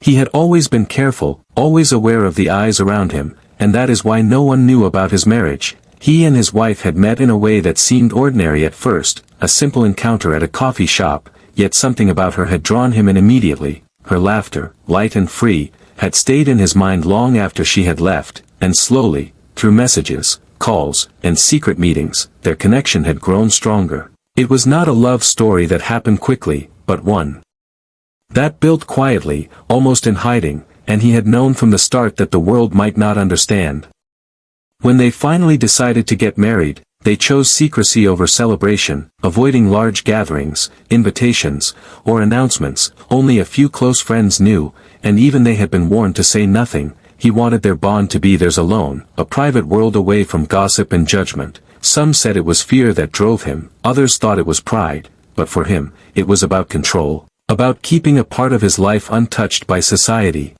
He had always been careful, always aware of the eyes around him, and that is why no one knew about his marriage. He and his wife had met in a way that seemed ordinary at first, a simple encounter at a coffee shop, yet something about her had drawn him in immediately. Her laughter, light and free, had stayed in his mind long after she had left, and slowly, through messages, calls, and secret meetings, their connection had grown stronger. It was not a love story that happened quickly, but one that built quietly, almost in hiding, and he had known from the start that the world might not understand. When they finally decided to get married, they chose secrecy over celebration, avoiding large gatherings, invitations, or announcements. Only a few close friends knew, and even they had been warned to say nothing. He wanted their bond to be theirs alone, a private world away from gossip and judgment. Some said it was fear that drove him, others thought it was pride, but for him, it was about control, about keeping a part of his life untouched by society.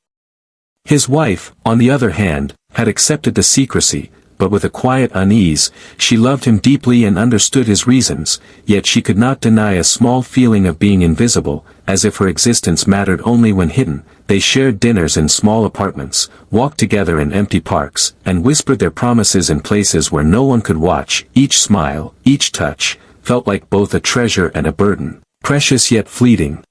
His wife, on the other hand, had accepted the secrecy, but with a quiet unease. She loved him deeply and understood his reasons, yet she could not deny a small feeling of being invisible, as if her existence mattered only when hidden. They shared dinners in small apartments, walked together in empty parks, and whispered their promises in places where no one could watch. Each smile, each touch, felt like both a treasure and a burden, precious yet fleeting.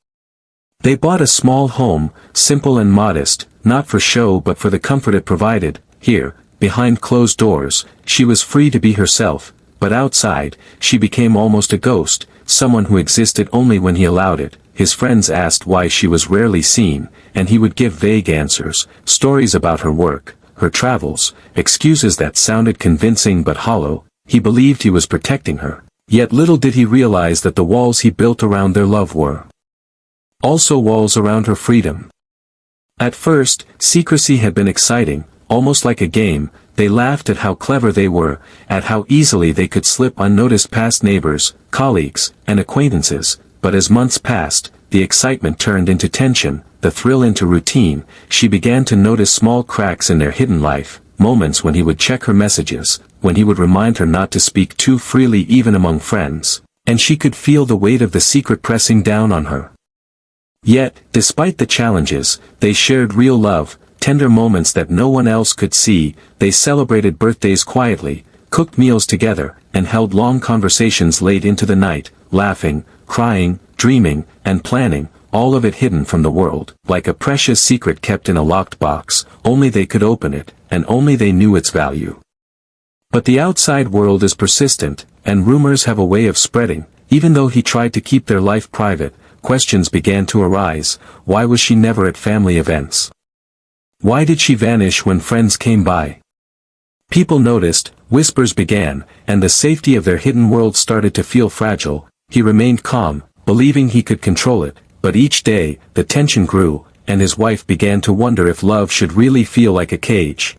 They bought a small home, simple and modest, not for show but for the comfort it provided. Here, behind closed doors, she was free to be herself, but outside, she became almost a ghost, someone who existed only when he allowed it. His friends asked why she was rarely seen, and he would give vague answers, stories about her work, her travels, excuses that sounded convincing but hollow. He believed he was protecting her, yet little did he realize that the walls he built around their love were also walls around her freedom. At first, secrecy had been exciting, almost like a game. They laughed at how clever they were, at how easily they could slip unnoticed past neighbors, colleagues, and acquaintances. But as months passed, the excitement turned into tension, the thrill into routine. She began to notice small cracks in their hidden life, moments when he would check her messages, when he would remind her not to speak too freely even among friends, and she could feel the weight of the secret pressing down on her. Yet, despite the challenges, they shared real love, tender moments that no one else could see. They celebrated birthdays quietly, cooked meals together, and held long conversations late into the night, laughing, crying, dreaming, and planning, all of it hidden from the world, like a precious secret kept in a locked box. Only they could open it, and only they knew its value. But the outside world is persistent, and rumors have a way of spreading. Even though he tried to keep their life private, questions began to arise. Why was she never at family events? Why did she vanish when friends came by? People noticed, whispers began, and the safety of their hidden world started to feel fragile. He remained calm, believing he could control it, but each day, the tension grew, and his wife began to wonder if love should really feel like a cage.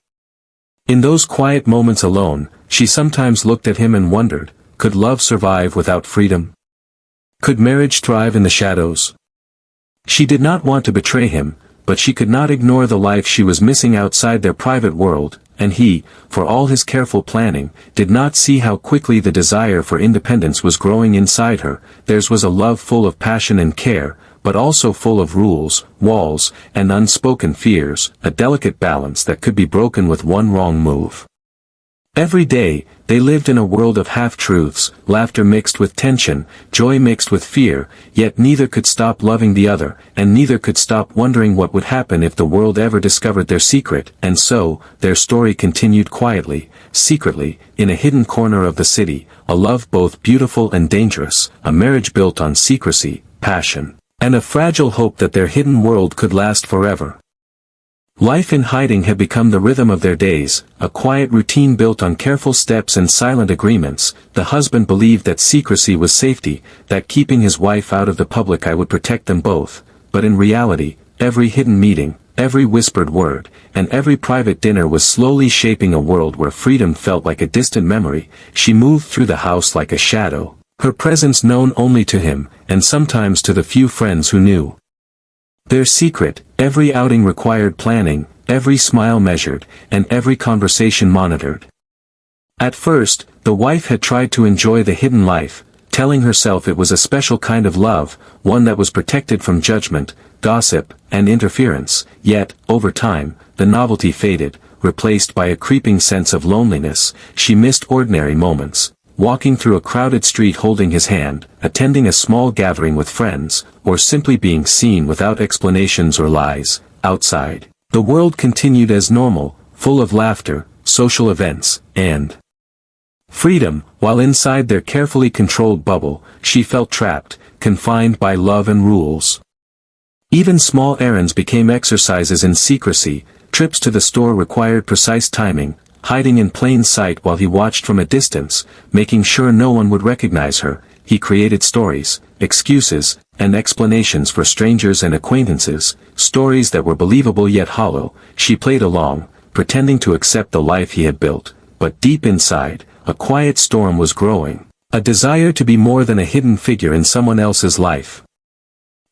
In those quiet moments alone, she sometimes looked at him and wondered, could love survive without freedom? Could marriage thrive in the shadows? She did not want to betray him, but she could not ignore the life she was missing outside their private world, and he, for all his careful planning, did not see how quickly the desire for independence was growing inside her. Theirs was a love full of passion and care, but also full of rules, walls, and unspoken fears, a delicate balance that could be broken with one wrong move. Every day, they lived in a world of half-truths, laughter mixed with tension, joy mixed with fear, yet neither could stop loving the other, and neither could stop wondering what would happen if the world ever discovered their secret. And so, their story continued quietly, secretly, in a hidden corner of the city, a love both beautiful and dangerous, a marriage built on secrecy, passion, and a fragile hope that their hidden world could last forever. Life in hiding had become the rhythm of their days, a quiet routine built on careful steps and silent agreements. The husband believed that secrecy was safety, that keeping his wife out of the public eye would protect them both, but in reality, every hidden meeting, every whispered word, and every private dinner was slowly shaping a world where freedom felt like a distant memory. She moved through the house like a shadow, her presence known only to him, and sometimes to the few friends who knew. Their secret, every outing required planning, every smile measured, and every conversation monitored. At first, the wife had tried to enjoy the hidden life, telling herself it was a special kind of love, one that was protected from judgment, gossip, and interference. Yet, over time, the novelty faded, replaced by a creeping sense of loneliness. She missed ordinary moments, walking through a crowded street holding his hand, attending a small gathering with friends, or simply being seen without explanations or lies. Outside, the world continued as normal, full of laughter, social events, and freedom, while inside their carefully controlled bubble, she felt trapped, confined by love and rules. Even small errands became exercises in secrecy. Trips to the store required precise timing, hiding in plain sight while he watched from a distance, making sure no one would recognize her. He created stories, excuses, and explanations for strangers and acquaintances, stories that were believable yet hollow. She played along, pretending to accept the life he had built, but deep inside, a quiet storm was growing, a desire to be more than a hidden figure in someone else's life.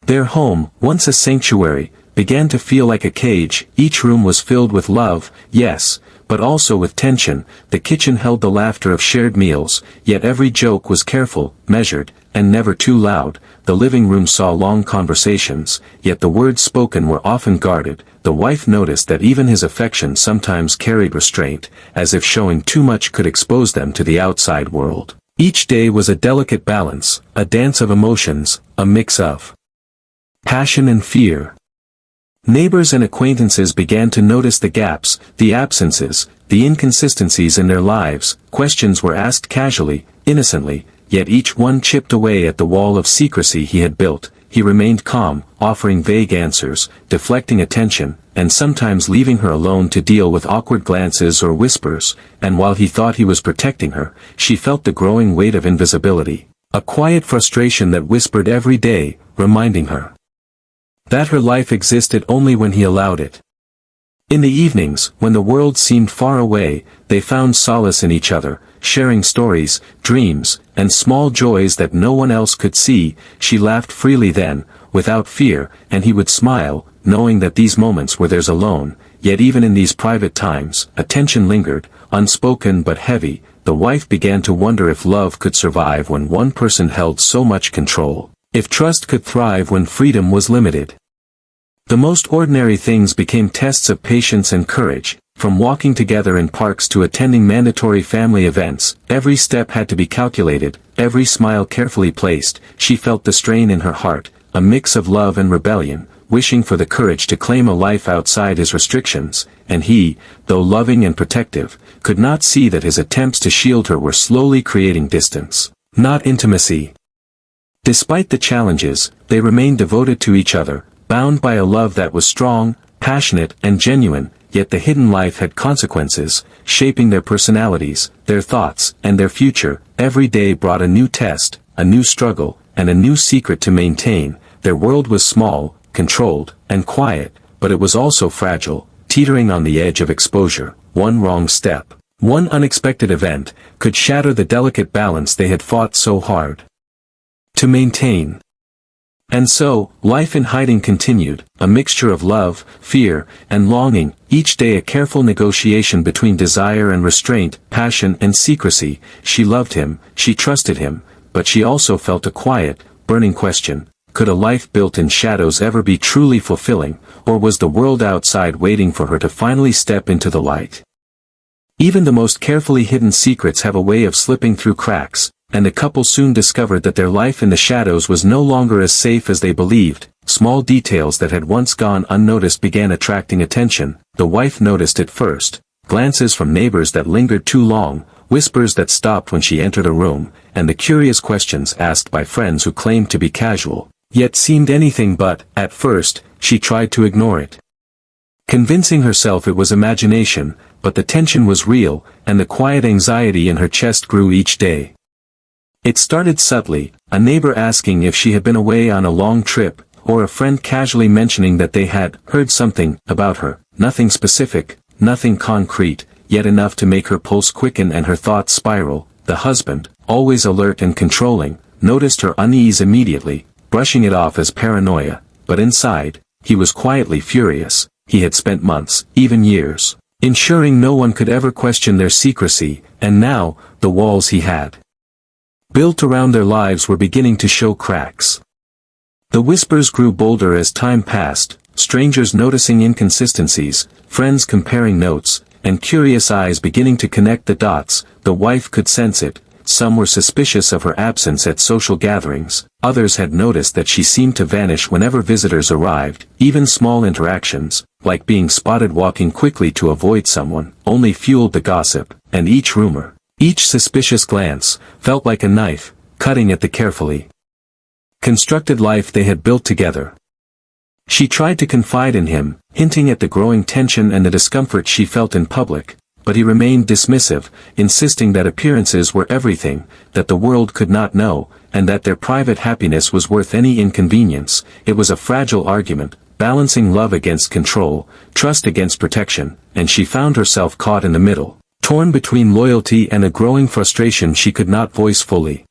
Their home, once a sanctuary, began to feel like a cage. Each room was filled with love, yes, but also with tension. The kitchen held the laughter of shared meals, yet every joke was careful, measured, and never too loud. The living room saw long conversations, yet the words spoken were often guarded. The wife noticed that even his affection sometimes carried restraint, as if showing too much could expose them to the outside world. Each day was a delicate balance, a dance of emotions, a mix of passion and fear. Neighbors and acquaintances began to notice the gaps, the absences, the inconsistencies in their lives. Questions were asked casually, innocently, yet each one chipped away at the wall of secrecy he had built. He remained calm, offering vague answers, deflecting attention, and sometimes leaving her alone to deal with awkward glances or whispers. And while he thought he was protecting her, she felt the growing weight of invisibility, a quiet frustration that whispered every day, reminding her that her life existed only when he allowed it. In the evenings, when the world seemed far away, they found solace in each other, sharing stories, dreams, and small joys that no one else could see. She laughed freely then, without fear, and he would smile, knowing that these moments were theirs alone. Yet even in these private times, a tension lingered, unspoken but heavy. The wife began to wonder if love could survive when one person held so much control, if trust could thrive when freedom was limited. The most ordinary things became tests of patience and courage. From walking together in parks to attending mandatory family events, every step had to be calculated, every smile carefully placed. She felt the strain in her heart, a mix of love and rebellion, wishing for the courage to claim a life outside his restrictions. And he, though loving and protective, could not see that his attempts to shield her were slowly creating distance, not intimacy. Despite the challenges, they remained devoted to each other, bound by a love that was strong, passionate, and genuine. Yet the hidden life had consequences, shaping their personalities, their thoughts, and their future. Every day brought a new test, a new struggle, and a new secret to maintain. Their world was small, controlled, and quiet, but it was also fragile, teetering on the edge of exposure. One wrong step, one unexpected event, could shatter the delicate balance they had fought so hard to maintain. And so, life in hiding continued, a mixture of love, fear, and longing, each day a careful negotiation between desire and restraint, passion and secrecy. She loved him, she trusted him, but she also felt a quiet, burning question. Could a life built in shadows ever be truly fulfilling, or was the world outside waiting for her to finally step into the light? Even the most carefully hidden secrets have a way of slipping through cracks, and the couple soon discovered that their life in the shadows was no longer as safe as they believed. Small details that had once gone unnoticed began attracting attention. The wife noticed it first, glances from neighbors that lingered too long, whispers that stopped when she entered a room, and the curious questions asked by friends who claimed to be casual, yet seemed anything but. At first, she tried to ignore it, convincing herself it was imagination, but the tension was real, and the quiet anxiety in her chest grew each day. It started subtly, a neighbor asking if she had been away on a long trip, or a friend casually mentioning that they had heard something about her. Nothing specific, nothing concrete, yet enough to make her pulse quicken and her thoughts spiral. The husband, always alert and controlling, noticed her unease immediately, brushing it off as paranoia, but inside, he was quietly furious. He had spent months, even years, ensuring no one could ever question their secrecy, and now, the walls he had built around their lives were beginning to show cracks. The whispers grew bolder as time passed, strangers noticing inconsistencies, friends comparing notes, and curious eyes beginning to connect the dots. The wife could sense it. Some were suspicious of her absence at social gatherings, others had noticed that she seemed to vanish whenever visitors arrived. Even small interactions, like being spotted walking quickly to avoid someone, only fueled the gossip, and each rumor, each suspicious glance, felt like a knife, cutting at the carefully constructed life they had built together. She tried to confide in him, hinting at the growing tension and the discomfort she felt in public, but he remained dismissive, insisting that appearances were everything, that the world could not know, and that their private happiness was worth any inconvenience. It was a fragile argument, balancing love against control, trust against protection, and she found herself caught in the middle, torn between loyalty and a growing frustration she could not voice fully.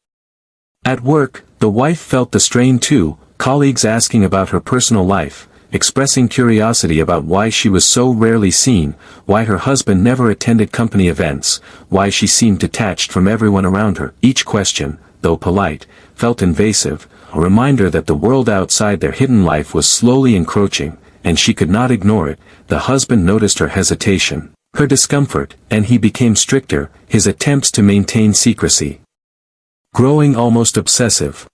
At work, the wife felt the strain too, colleagues asking about her personal life, expressing curiosity about why she was so rarely seen, why her husband never attended company events, why she seemed detached from everyone around her. Each question, though polite, felt invasive, a reminder that the world outside their hidden life was slowly encroaching, and she could not ignore it. The husband noticed her hesitation, her discomfort, and he became stricter, his attempts to maintain secrecy growing almost obsessive.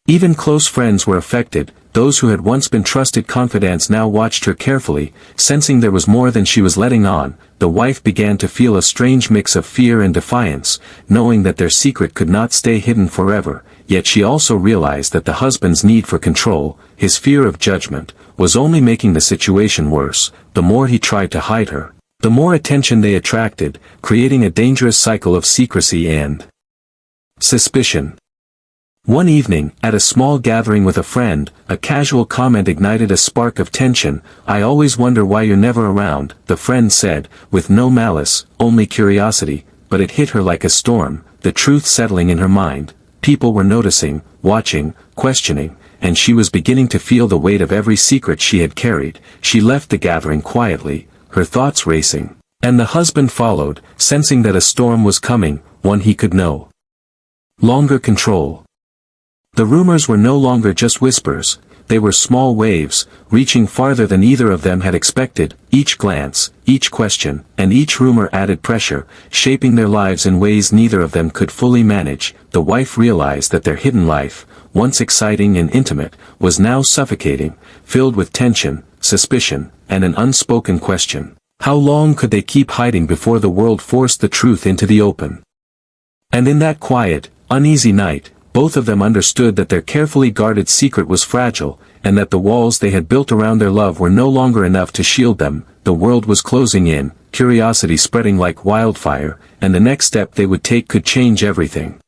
Even close friends were affected. Those who had once been trusted confidants now watched her carefully, sensing there was more than she was letting on. The wife began to feel a strange mix of fear and defiance, knowing that their secret could not stay hidden forever, yet she also realized that the husband's need for control, his fear of judgment, was only making the situation worse. The more he tried to hide her, the more attention they attracted, creating a dangerous cycle of secrecy and suspicion. One evening, at a small gathering with a friend, a casual comment ignited a spark of tension. "I always wonder why you're never around," the friend said, with no malice, only curiosity, but it hit her like a storm, the truth settling in her mind. People were noticing, watching, questioning, and she was beginning to feel the weight of every secret she had carried. She left the gathering quietly, her thoughts racing, and the husband followed, sensing that a storm was coming, one he could no longer control. The rumors were no longer just whispers, they were small waves, reaching farther than either of them had expected. Each glance, each question, and each rumor added pressure, shaping their lives in ways neither of them could fully manage. The wife realized that their hidden life, once exciting and intimate, was now suffocating, filled with tension, suspicion, and an unspoken question. How long could they keep hiding before the world forced the truth into the open? And in that quiet, uneasy night, both of them understood that their carefully guarded secret was fragile, and that the walls they had built around their love were no longer enough to shield them. The world was closing in, curiosity spreading like wildfire, and the next step they would take could change everything.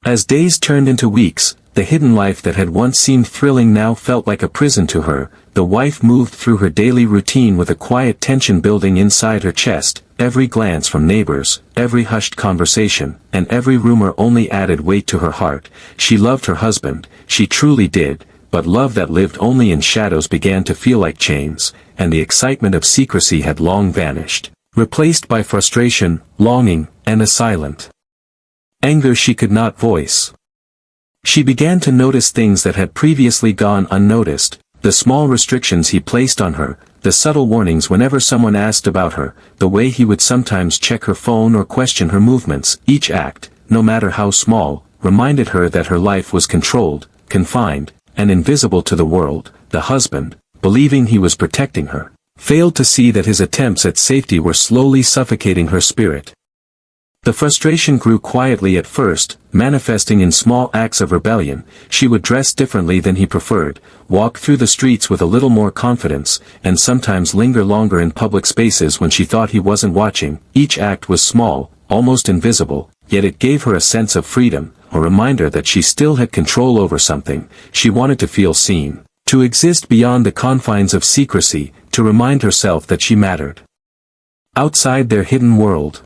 As days turned into weeks, the hidden life that had once seemed thrilling now felt like a prison to her. The wife moved through her daily routine with a quiet tension building inside her chest. Every glance from neighbors, every hushed conversation, and every rumor only added weight to her heart. She loved her husband, she truly did, but love that lived only in shadows began to feel like chains, and the excitement of secrecy had long vanished, replaced by frustration, longing, and a silent anger she could not voice. She began to notice things that had previously gone unnoticed, the small restrictions he placed on her, the subtle warnings whenever someone asked about her, the way he would sometimes check her phone or question her movements. Each act, no matter how small, reminded her that her life was controlled, confined, and invisible to the world. The husband, believing he was protecting her, failed to see that his attempts at safety were slowly suffocating her spirit. The frustration grew quietly at first, manifesting in small acts of rebellion. She would dress differently than he preferred, walk through the streets with a little more confidence, and sometimes linger longer in public spaces when she thought he wasn't watching. Each act was small, almost invisible, yet it gave her a sense of freedom, a reminder that she still had control over something. She wanted to feel seen, to exist beyond the confines of secrecy, to remind herself that she mattered outside their hidden world.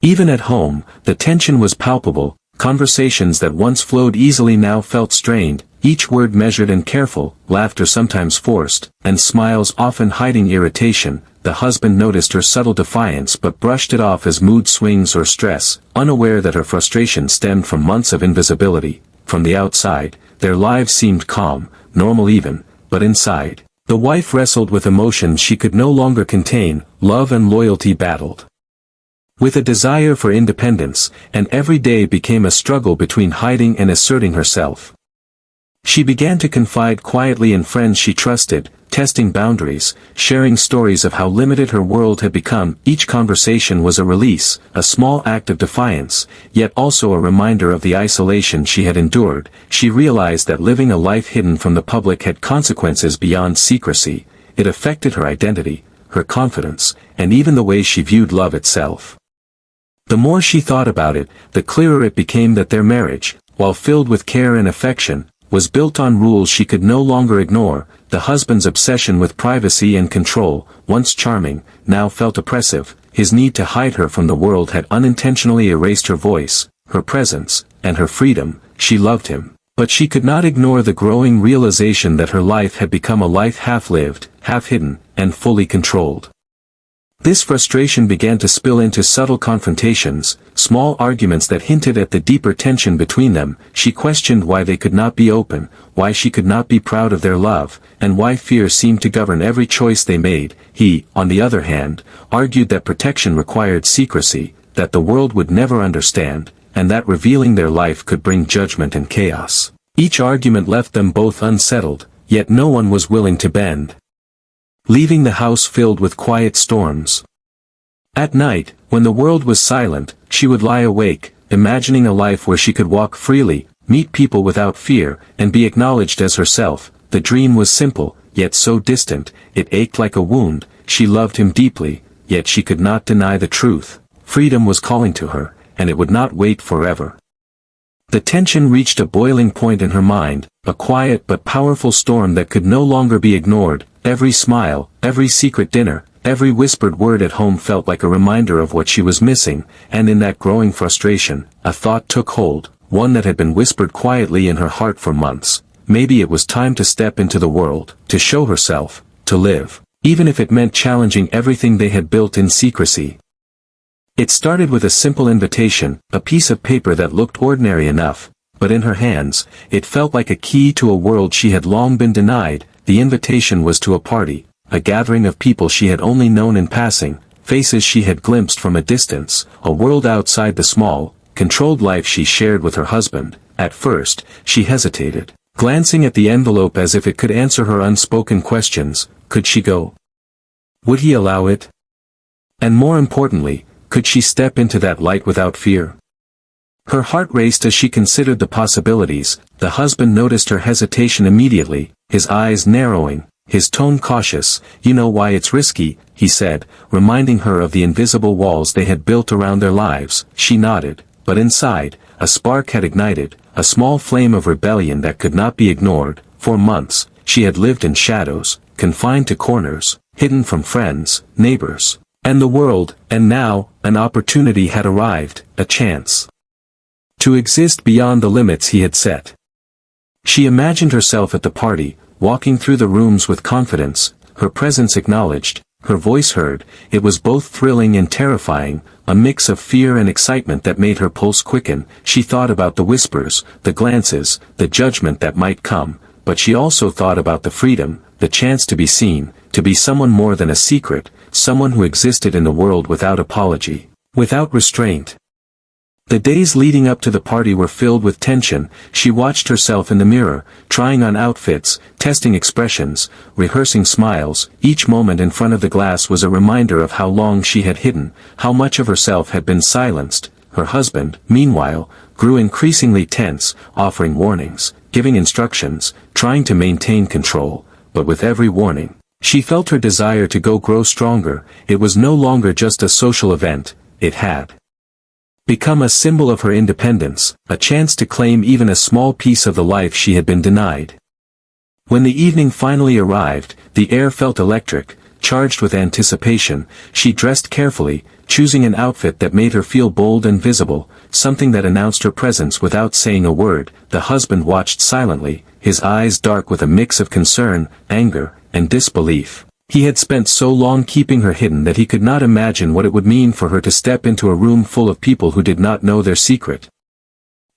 Even at home, the tension was palpable. Conversations that once flowed easily now felt strained, each word measured and careful, laughter sometimes forced, and smiles often hiding irritation. the husband noticed her subtle defiance but brushed it off as mood swings or stress, unaware that her frustration stemmed from months of invisibility. From the outside, their lives seemed calm, normal even, but inside, the wife wrestled with emotions she could no longer contain. Love and loyalty battled with a desire for independence, and every day became a struggle between hiding and asserting herself. She began to confide quietly in friends she trusted, testing boundaries, sharing stories of how limited her world had become. Each conversation was a release, a small act of defiance, yet also a reminder of the isolation she had endured. She realized that living a life hidden from the public had consequences beyond secrecy. It affected her identity, her confidence, and even the way she viewed love itself. The more she thought about it, the clearer it became that their marriage, while filled with care and affection, was built on rules she could no longer ignore. The husband's obsession with privacy and control, once charming, now felt oppressive. His need to hide her from the world had unintentionally erased her voice, her presence, and her freedom. She loved him, but she could not ignore the growing realization that her life had become a life half-lived, half-hidden, and fully controlled. This frustration began to spill into subtle confrontations, small arguments that hinted at the deeper tension between them. She questioned why they could not be open, why she could not be proud of their love, and why fear seemed to govern every choice they made. He, on the other hand, argued that protection required secrecy, that the world would never understand, and that revealing their life could bring judgment and chaos. Each argument left them both unsettled, yet no one was willing to bend, leaving the house filled with quiet storms. At night, when the world was silent, she would lie awake, imagining a life where she could walk freely, meet people without fear, and be acknowledged as herself. The dream was simple, yet so distant, it ached like a wound. She loved him deeply, yet she could not deny the truth. Freedom was calling to her, and it would not wait forever. The tension reached a boiling point in her mind, a quiet but powerful storm that could no longer be ignored. Every smile, every secret dinner, every whispered word at home felt like a reminder of what she was missing, and in that growing frustration, a thought took hold, one that had been whispered quietly in her heart for months. Maybe it was time to step into the world, to show herself, to live, even if it meant challenging everything they had built in secrecy. It started with a simple invitation, a piece of paper that looked ordinary enough, but in her hands, it felt like a key to a world she had long been denied. The invitation was to a party, a gathering of people she had only known in passing, faces she had glimpsed from a distance, a world outside the small, controlled life she shared with her husband. At first, she hesitated, glancing at the envelope as if it could answer her unspoken questions. Could she go? Would he allow it? And more importantly, could she step into that light without fear? Her heart raced as she considered the possibilities. The husband noticed her hesitation immediately, his eyes narrowing, his tone cautious. "You know why it's risky," he said, reminding her of the invisible walls they had built around their lives. She nodded, but inside, a spark had ignited, a small flame of rebellion that could not be ignored. For months, she had lived in shadows, confined to corners, hidden from friends, neighbors, and the world, and now, an opportunity had arrived, a chance to exist beyond the limits he had set. She imagined herself at the party, walking through the rooms with confidence, her presence acknowledged, her voice heard. It was both thrilling and terrifying, a mix of fear and excitement that made her pulse quicken. She thought about the whispers, the glances, the judgment that might come, but she also thought about the freedom, the chance to be seen, to be someone more than a secret, someone who existed in the world without apology, without restraint. The days leading up to the party were filled with tension. She watched herself in the mirror, trying on outfits, testing expressions, rehearsing smiles. Each moment in front of the glass was a reminder of how long she had hidden, how much of herself had been silenced. Her husband, meanwhile, grew increasingly tense, offering warnings, giving instructions, trying to maintain control. But with every warning, she felt her desire to go grow stronger. It was no longer just a social event, it had become a symbol of her independence, a chance to claim even a small piece of the life she had been denied. When the evening finally arrived, the air felt electric, charged with anticipation. She dressed carefully, choosing an outfit that made her feel bold and visible, something that announced her presence without saying a word. The husband watched silently, his eyes dark with a mix of concern, anger, and disbelief. He had spent so long keeping her hidden that he could not imagine what it would mean for her to step into a room full of people who did not know their secret.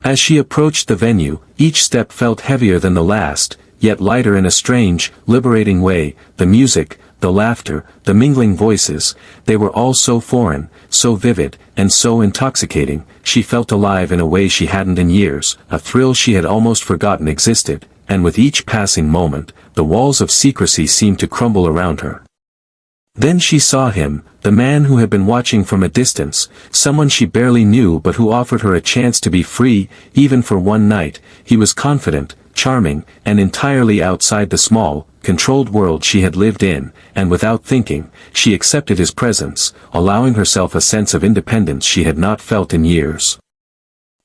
As she approached the venue, each step felt heavier than the last, yet lighter in a strange, liberating way. The music, the laughter, the mingling voices, they were all so foreign, so vivid, and so intoxicating. She felt alive in a way she hadn't in years, a thrill she had almost forgotten existed, and with each passing moment, the walls of secrecy seemed to crumble around her. Then she saw him, the man who had been watching from a distance, someone she barely knew but who offered her a chance to be free, even for one night. He was confident, charming, and entirely outside the small, controlled world she had lived in, and without thinking, she accepted his presence, allowing herself a sense of independence she had not felt in years.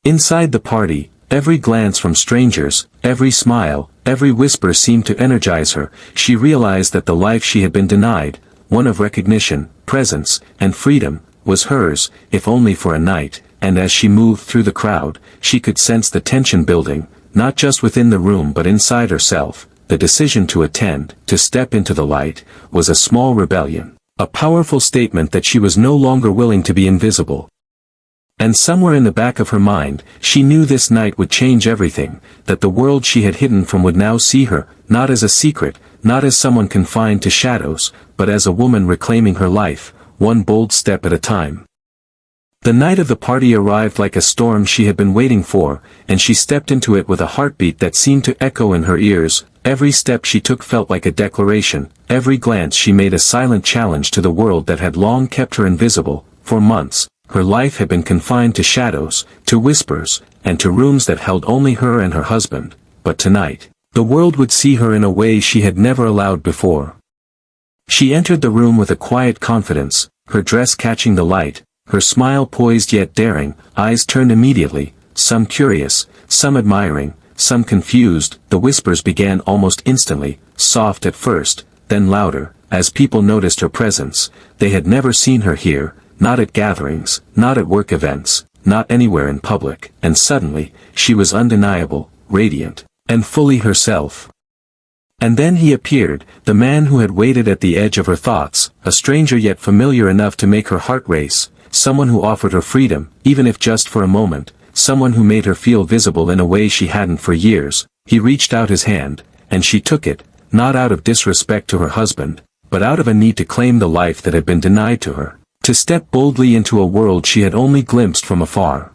Inside the party, every glance from strangers, every smile, every whisper seemed to energize her. She realized that the life she had been denied, one of recognition, presence, and freedom, was hers, if only for a night, and as she moved through the crowd, she could sense the tension building, not just within the room but inside herself. The decision to attend, to step into the light, was a small rebellion, a powerful statement that she was no longer willing to be invisible. And somewhere in the back of her mind, she knew this night would change everything, that the world she had hidden from would now see her, not as a secret, not as someone confined to shadows, but as a woman reclaiming her life, one bold step at a time. The night of the party arrived like a storm she had been waiting for, and she stepped into it with a heartbeat that seemed to echo in her ears. Every step she took felt like a declaration, every glance she made a silent challenge to the world that had long kept her invisible. For months, her life had been confined to shadows, to whispers, and to rooms that held only her and her husband. But tonight, the world would see her in a way she had never allowed before. She entered the room with a quiet confidence, her dress catching the light, her smile poised yet daring, eyes turned immediately, some curious, some admiring, some confused. The whispers began almost instantly, soft at first, then louder, as people noticed her presence. They had never seen her here, not at gatherings, not at work events, not anywhere in public, and suddenly, she was undeniable, radiant, and fully herself. And then he appeared, the man who had waited at the edge of her thoughts, a stranger yet familiar enough to make her heart race, someone who offered her freedom, even if just for a moment, someone who made her feel visible in a way she hadn't for years. He reached out his hand, and she took it, not out of disrespect to her husband, but out of a need to claim the life that had been denied to her, to step boldly into a world she had only glimpsed from afar.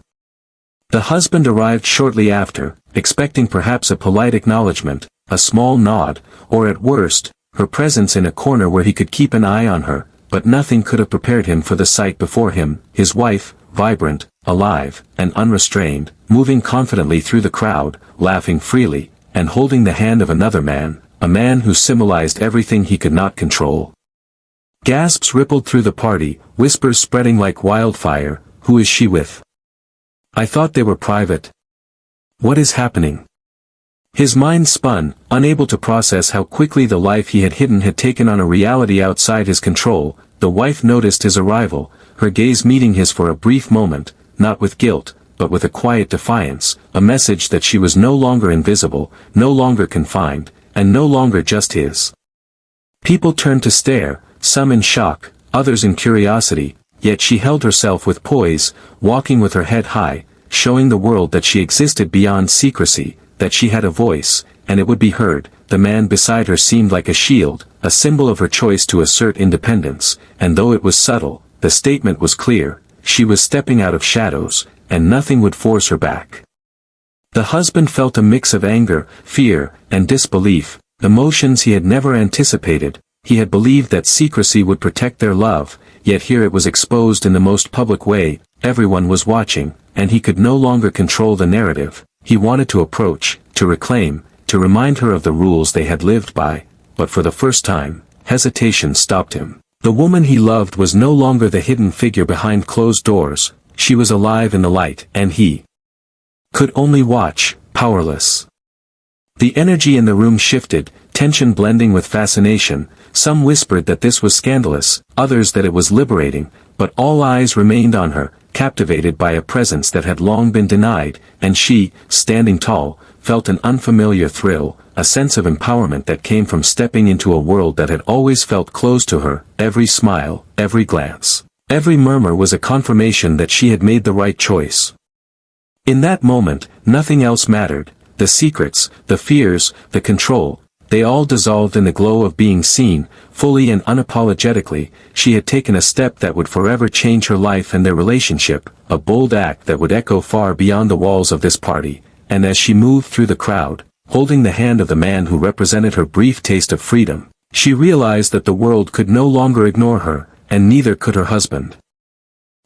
The husband arrived shortly after, expecting perhaps a polite acknowledgement, a small nod, or at worst, her presence in a corner where he could keep an eye on her, but nothing could have prepared him for the sight before him. His wife, vibrant, alive, and unrestrained, moving confidently through the crowd, laughing freely, and holding the hand of another man, a man who symbolized everything he could not control. Gasps rippled through the party, whispers spreading like wildfire. Who is she with? I thought they were private. What is happening? His mind spun, unable to process how quickly the life he had hidden had taken on a reality outside his control. The wife noticed his arrival, her gaze meeting his for a brief moment, not with guilt, but with a quiet defiance, a message that she was no longer invisible, no longer confined, and no longer just his. People turned to stare, some in shock, others in curiosity, yet she held herself with poise, walking with her head high, showing the world that she existed beyond secrecy, that she had a voice, and it would be heard. The man beside her seemed like a shield, a symbol of her choice to assert independence, and though it was subtle, the statement was clear. She was stepping out of shadows, and nothing would force her back. The husband felt a mix of anger, fear, and disbelief, emotions he had never anticipated. He had believed that secrecy would protect their love, yet here it was exposed in the most public way. Everyone was watching, and he could no longer control the narrative. He wanted to approach, to reclaim, to remind her of the rules they had lived by, but for the first time, hesitation stopped him. The woman he loved was no longer the hidden figure behind closed doors. She was alive in the light, and he could only watch, powerless. The energy in the room shifted, tension blending with fascination. Some whispered that this was scandalous, others that it was liberating, but all eyes remained on her, captivated by a presence that had long been denied, and she, standing tall, felt an unfamiliar thrill, a sense of empowerment that came from stepping into a world that had always felt closed to her. Every smile, every glance, every murmur was a confirmation that she had made the right choice. In that moment, nothing else mattered. The secrets, the fears, the control, they all dissolved in the glow of being seen. Fully and unapologetically, she had taken a step that would forever change her life and their relationship, a bold act that would echo far beyond the walls of this party. And as she moved through the crowd, holding the hand of the man who represented her brief taste of freedom, she realized that the world could no longer ignore her, and neither could her husband.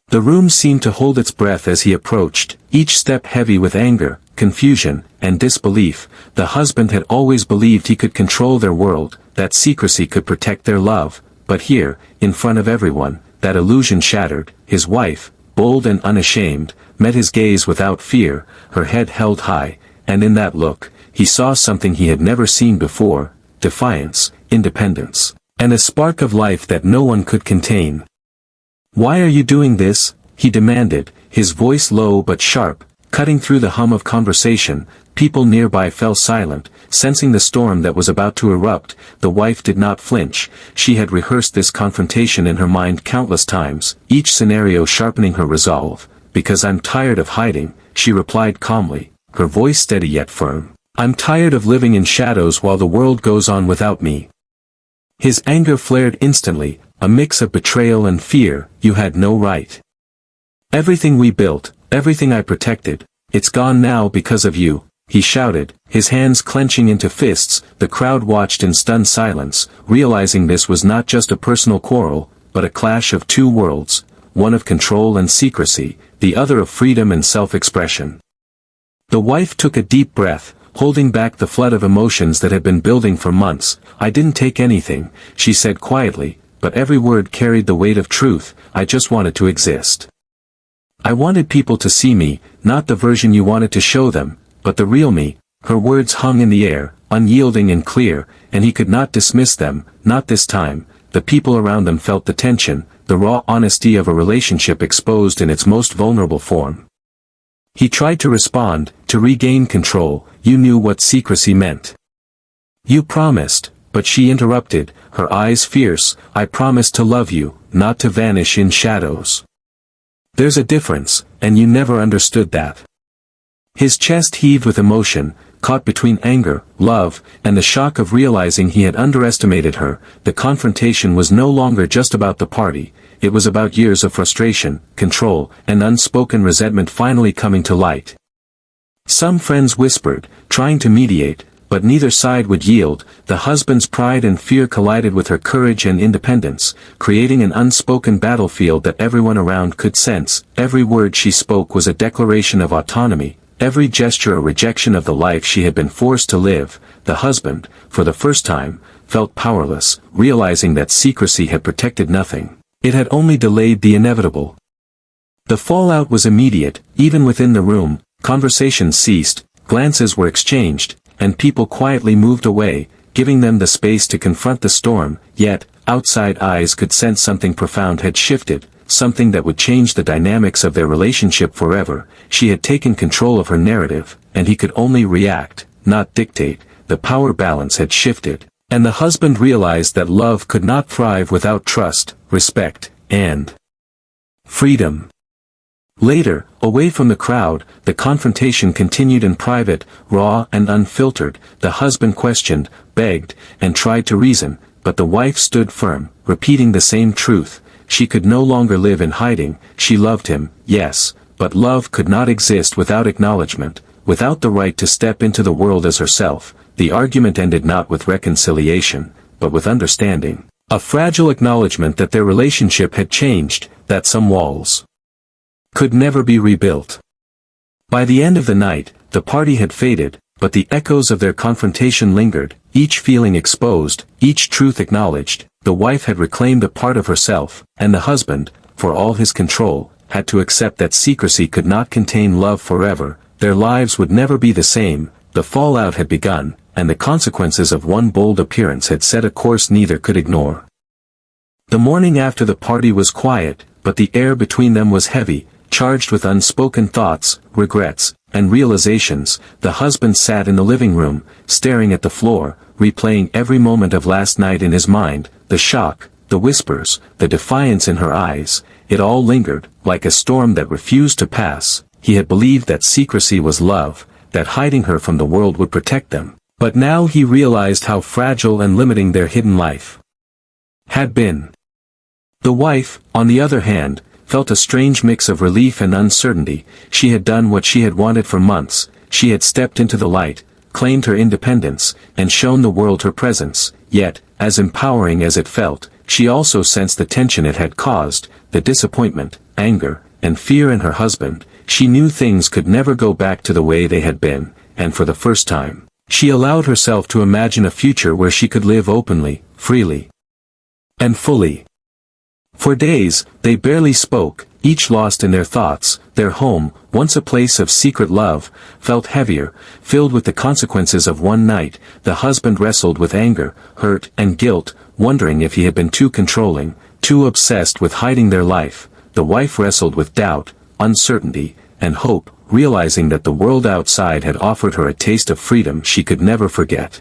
The room seemed to hold its breath as he approached, each step heavy with anger, confusion, and disbelief. The husband had always believed he could control their world, that secrecy could protect their love, but here, in front of everyone, that illusion shattered. His wife, bold and unashamed, met his gaze without fear, her head held high, and in that look, he saw something he had never seen before: defiance, independence, and a spark of life that no one could contain. "Why are you doing this?" he demanded, his voice low but sharp, cutting through the hum of conversation. People nearby fell silent, sensing the storm that was about to erupt. The wife did not flinch. She had rehearsed this confrontation in her mind countless times, each scenario sharpening her resolve. "Because I'm tired of hiding," she replied calmly, her voice steady yet firm. "I'm tired of living in shadows while the world goes on without me." His anger flared instantly, a mix of betrayal and fear. "You had no right. Everything we built, everything I protected, it's gone now because of you," he shouted, his hands clenching into fists. The crowd watched in stunned silence, realizing this was not just a personal quarrel, but a clash of two worlds, one of control and secrecy, the other of freedom and self-expression. The wife took a deep breath, holding back the flood of emotions that had been building for months. "I didn't take anything," she said quietly, but every word carried the weight of truth. "I just wanted to exist. I wanted people to see me, not the version you wanted to show them, but the real me." Her words hung in the air, unyielding and clear, and he could not dismiss them, not this time. The people around them felt the tension, the raw honesty of a relationship exposed in its most vulnerable form. He tried to respond, to regain control. "You knew what secrecy meant. You promised," but she interrupted, her eyes fierce. "I promised to love you, not to vanish in shadows. There's a difference, and you never understood that." His chest heaved with emotion, caught between anger, love, and the shock of realizing he had underestimated her. The confrontation was no longer just about the party, it was about years of frustration, control, and unspoken resentment finally coming to light. Some friends whispered, trying to mediate, but neither side would yield. The husband's pride and fear collided with her courage and independence, creating an unspoken battlefield that everyone around could sense. Every word she spoke was a declaration of autonomy, every gesture a rejection of the life she had been forced to live. The husband, for the first time, felt powerless, realizing that secrecy had protected nothing. It had only delayed the inevitable. The fallout was immediate. Even within the room, conversations ceased, glances were exchanged, and people quietly moved away, giving them the space to confront the storm. Yet, outside eyes could sense something profound had shifted, something that would change the dynamics of their relationship forever. She had taken control of her narrative, and he could only react, not dictate. The power balance had shifted, and the husband realized that love could not thrive without trust, respect, and freedom. Later, away from the crowd, the confrontation continued in private, raw and unfiltered. The husband questioned, begged, and tried to reason, but the wife stood firm, repeating the same truth. She could no longer live in hiding. She loved him, yes, but love could not exist without acknowledgement, without the right to step into the world as herself. The argument ended not with reconciliation, but with understanding. A fragile acknowledgement that their relationship had changed, that some walls could never be rebuilt. By the end of the night, the party had faded, but the echoes of their confrontation lingered, each feeling exposed, each truth acknowledged. The wife had reclaimed a part of herself, and the husband, for all his control, had to accept that secrecy could not contain love forever. Their lives would never be the same. The fallout had begun, and the consequences of one bold appearance had set a course neither could ignore. The morning after the party was quiet, but the air between them was heavy, charged with unspoken thoughts, regrets, and realizations, the husband sat in the living room, staring at the floor, replaying every moment of last night in his mind, the shock, the whispers, the defiance in her eyes. It all lingered, like a storm that refused to pass. He had believed that secrecy was love, that hiding her from the world would protect them. But now he realized how fragile and limiting their hidden life had been. The wife, on the other hand, felt a strange mix of relief and uncertainty. She had done what she had wanted for months. She had stepped into the light, claimed her independence, and shown the world her presence. Yet, as empowering as it felt, she also sensed the tension it had caused, the disappointment, anger, and fear in her husband. She knew things could never go back to the way they had been, and for the first time, she allowed herself to imagine a future where she could live openly, freely, and fully. For days, they barely spoke, each lost in their thoughts. Their home, once a place of secret love, felt heavier, filled with the consequences of one night. The husband wrestled with anger, hurt, and guilt, wondering if he had been too controlling, too obsessed with hiding their life. The wife wrestled with doubt, uncertainty, and hope, realizing that the world outside had offered her a taste of freedom she could never forget.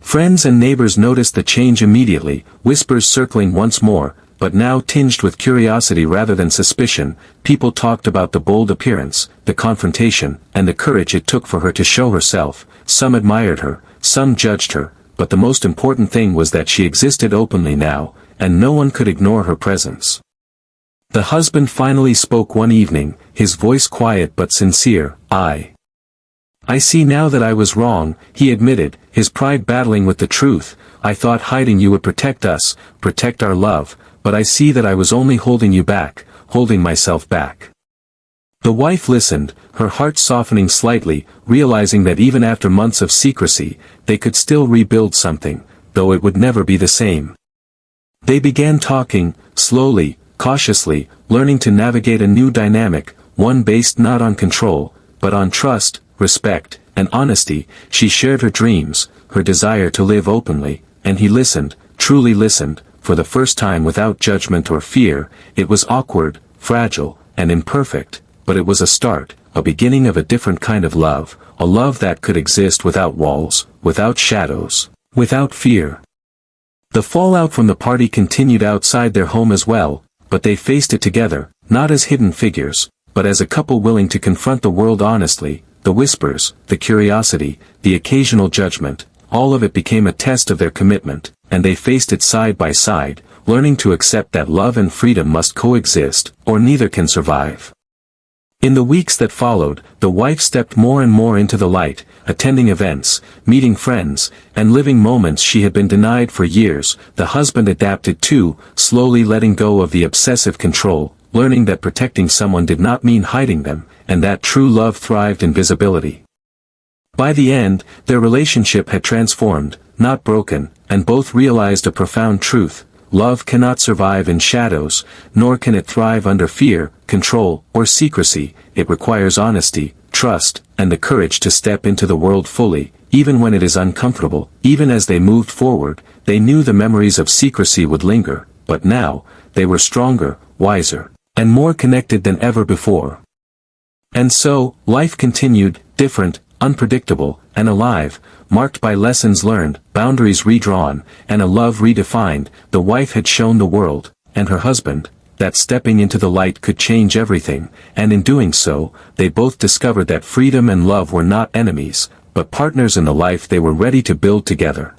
Friends and neighbors noticed the change immediately, whispers circling once more, but now tinged with curiosity rather than suspicion. People talked about the bold appearance, the confrontation, and the courage it took for her to show herself. Some admired her, some judged her, but the most important thing was that she existed openly now, and no one could ignore her presence. The husband finally spoke one evening, his voice quiet but sincere. I see now that I was wrong," he admitted, his pride battling with the truth. "I thought hiding you would protect us, protect our love, but I see that I was only holding you back, holding myself back." The wife listened, her heart softening slightly, realizing that even after months of secrecy, they could still rebuild something, though it would never be the same. They began talking, slowly, cautiously, learning to navigate a new dynamic, one based not on control, but on trust, respect, and honesty. She shared her dreams, her desire to live openly, and he listened, truly listened, for the first time without judgment or fear. It was awkward, fragile, and imperfect, but it was a start, a beginning of a different kind of love, a love that could exist without walls, without shadows, without fear. The fallout from the party continued outside their home as well, but they faced it together, not as hidden figures, but as a couple willing to confront the world honestly. The whispers, the curiosity, the occasional judgment, all of it became a test of their commitment, and they faced it side by side, learning to accept that love and freedom must coexist, or neither can survive. In the weeks that followed, the wife stepped more and more into the light, attending events, meeting friends, and living moments she had been denied for years. The husband adapted too, slowly letting go of the obsessive control, learning that protecting someone did not mean hiding them, and that true love thrived in visibility. By the end, their relationship had transformed, not broken, and both realized a profound truth: love cannot survive in shadows, nor can it thrive under fear, control, or secrecy. It requires honesty, trust, and the courage to step into the world fully, even when it is uncomfortable. Even as they moved forward, they knew the memories of secrecy would linger, but now, they were stronger, wiser, and more connected than ever before. And so, life continued, different, unpredictable, and alive, marked by lessons learned, boundaries redrawn, and a love redefined. The wife had shown the world, and her husband, that stepping into the light could change everything, and in doing so, they both discovered that freedom and love were not enemies, but partners in the life they were ready to build together.